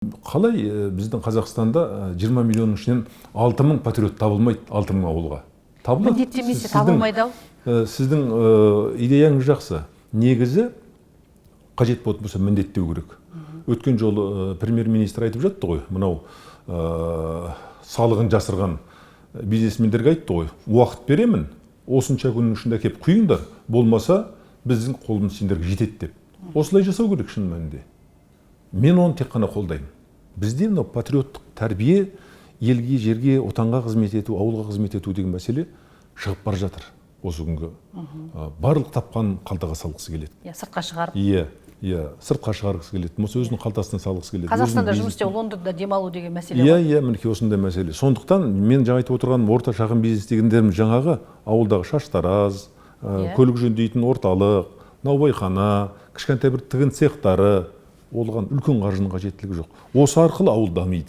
Қалай біздің Қазақстанда 20 миллионның ішінен 6 мың патриот табылмайды, 6 мың ауылға? Табылады. Міндеттемесе табылмайды ау. Сіздің идеяңыз жақсы. Негізі қажет болса міндеттеу керек. Өткен жолы премьер-министр айтып жатты ғой, мынау салығын жасырған бизнесмендерге айтты ғой, уақыт беремін, осынша күннің ішінде кеп құйыңдар, болмаса біздің қолымыз сендерге жетеді деп. Осылай жасау керек шын мәнінде. Мен оны тек қана қолдаймын. Бізде мынау патриоттық тәрбие, елге, жерге, отанға қызмет ету, ауылға қызмет ету деген мәселе шығып бара жатыр. Осы күнгі барлық тапқан қалтаға салғысы келеді. Сыртқа шығарып. Иә, сыртқа шығарғысы келеді. Осы өзінің қалтасына салғысы келеді. Қазақстанда жұмыс істеу, Лондонда демалу деген мәселе бар. Иә, мінекей осындай мәселе. Сондықтан мен жаңа айтып отырғаным, орта шағын бизнес дегендерім жаңағы ауылдағы шаштараз, көлік жөндейтін орталық, наубайхана, кішкентай бір тігін цехтары, оған үлкен қаржының қажеттілігі жоқ. Осы арқылы ауыл дамиды.